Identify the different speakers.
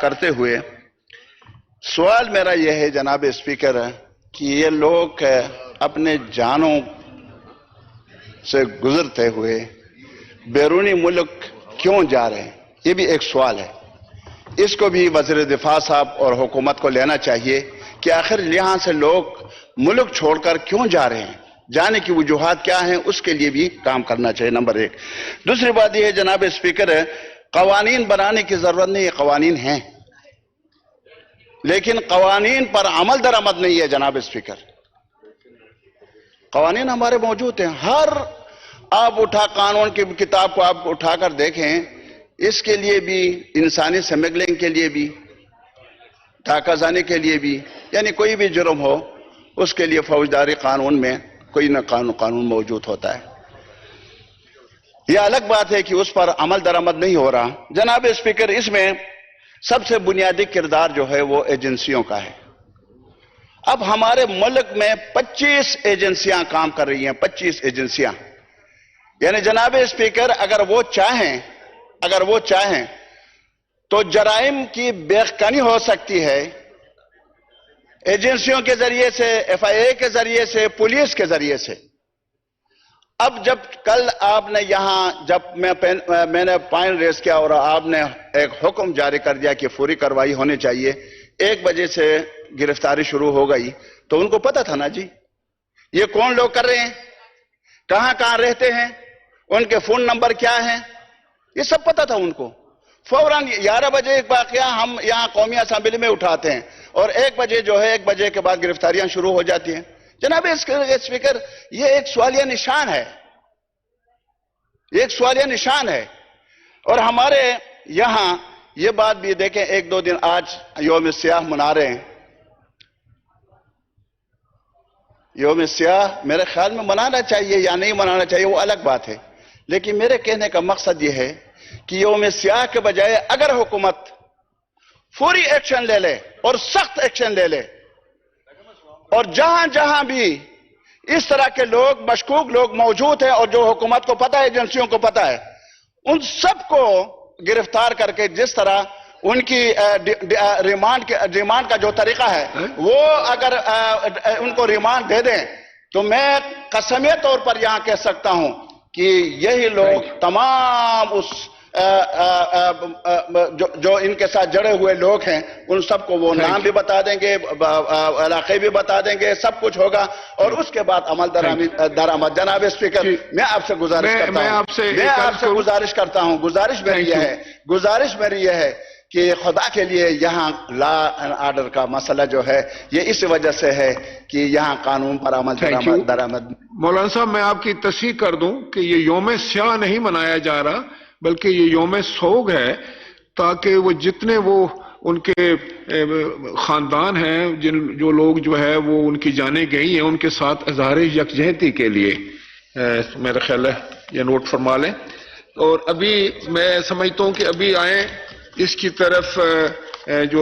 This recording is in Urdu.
Speaker 1: کرتے ہوئے سوال میرا یہ ہے جناب اسپیکر کہ یہ لوگ اپنے جانوں سے گزرتے ہوئے بیرونی ملک کیوں جا رہے ہیں، یہ بھی ایک سوال ہے۔ اس کو بھی وزیر دفاع صاحب اور حکومت کو لینا چاہیے کہ آخر یہاں سے لوگ ملک چھوڑ کر کیوں جا رہے ہیں، جانے کی وجوہات کیا ہیں، اس کے لیے بھی کام کرنا چاہیے، نمبر ایک۔ دوسری بات یہ ہے جناب اسپیکر، قوانین بنانے کی ضرورت نہیں، یہ قوانین ہیں لیکن قوانین پر عمل درآمد نہیں ہے جناب اسپیکر۔ قوانین ہمارے موجود ہیں، ہر آپ قانون کی کتاب کو آپ اٹھا کر دیکھیں، اس کے لیے بھی، انسانی سمگلنگ کے لیے بھی، ڈاکہ زانی کے لیے بھی، یعنی کوئی بھی جرم ہو اس کے لیے فوجداری قانون میں کوئی نہ قانون موجود ہوتا ہے۔ یہ الگ بات ہے کہ اس پر عمل درآمد نہیں ہو رہا۔ جناب اسپیکر، اس میں سب سے بنیادی کردار جو ہے وہ ایجنسیوں کا ہے۔ اب ہمارے ملک میں 25 ایجنسیاں کام کر رہی ہیں، 25 ایجنسیاں، یعنی جناب اسپیکر اگر وہ چاہیں تو جرائم کی بےخانی ہو سکتی ہے ایجنسیوں کے ذریعے سے، FIA کے ذریعے سے، پولیس کے ذریعے سے۔ اب جب کل آپ نے یہاں جب میں نے پوائنٹ ریز کیا اور آپ نے ایک حکم جاری کر دیا کہ فوری کارروائی ہونی چاہیے، 1 بجے سے گرفتاری شروع ہو گئی، تو ان کو پتا تھا نا جی یہ کون لوگ کر رہے ہیں، کہاں کہاں رہتے ہیں، ان کے فون نمبر کیا ہیں، یہ سب پتا تھا ان کو۔ فوراً 11 بجے ایک واقعہ ہم یہاں قومی اسمبلی میں اٹھاتے ہیں اور 1 بجے جو ہے 1 بجے کے بعد گرفتاریاں شروع ہو جاتی ہیں۔ جناب اسپیکر، یہ ایک سوالیہ نشان ہے، یہ ایک سوالیہ نشان ہے۔ اور ہمارے یہاں یہ بات بھی دیکھیں، 1-2 دن آج یوم سیاہ منا رہے ہیں۔ یوم سیاہ میرے خیال میں منانا چاہیے یا نہیں منانا چاہیے وہ الگ بات ہے، لیکن میرے کہنے کا مقصد یہ ہے کہ یوم سیاہ کے بجائے اگر حکومت فوری ایکشن لے لے اور سخت ایکشن لے لے، اور جہاں جہاں بھی اس طرح کے لوگ، مشکوک لوگ موجود ہیں اور جو حکومت کو پتہ ہے، ایجنسیوں کو پتہ ہے، ان سب کو گرفتار کر کے جس طرح ان کی ریمانڈ کا جو طریقہ ہے وہ اگر ان کو ریمانڈ دے دیں تو میں قسمی طور پر یہاں کہہ سکتا ہوں کہ یہی لوگ تمام اس جو ان کے ساتھ جڑے ہوئے لوگ ہیں ان سب کو وہ نام بھی بتا دیں گے، علاقے بھی بتا دیں گے، سب کچھ ہوگا اور اس کے بعد عمل درآمد۔ جناب اسپیکر، میں آپ سے گزارش کرتا ہوں، گزارش میری یہ ہے کہ خدا کے لیے یہاں لا اینڈ آرڈر کا مسئلہ جو ہے یہ اس وجہ سے ہے کہ یہاں قانون پر عمل درآمد۔
Speaker 2: مولانا صاحب، میں آپ کی تصحیح کر دوں کہ یہ یوم سیاہ نہیں منایا جا رہا بلکہ یہ یوم سوگ ہے، تاکہ وہ جتنے وہ ان کے خاندان ہیں، جو لوگ جو ہے وہ ان کی جانیں گئی ہیں، ان کے ساتھ اظہار یکجہتی کے لیے میرا خیال ہے یہ نوٹ فرما لیں۔ اور ابھی میں سمجھتا ہوں کہ ابھی آئیں اس کی طرف جو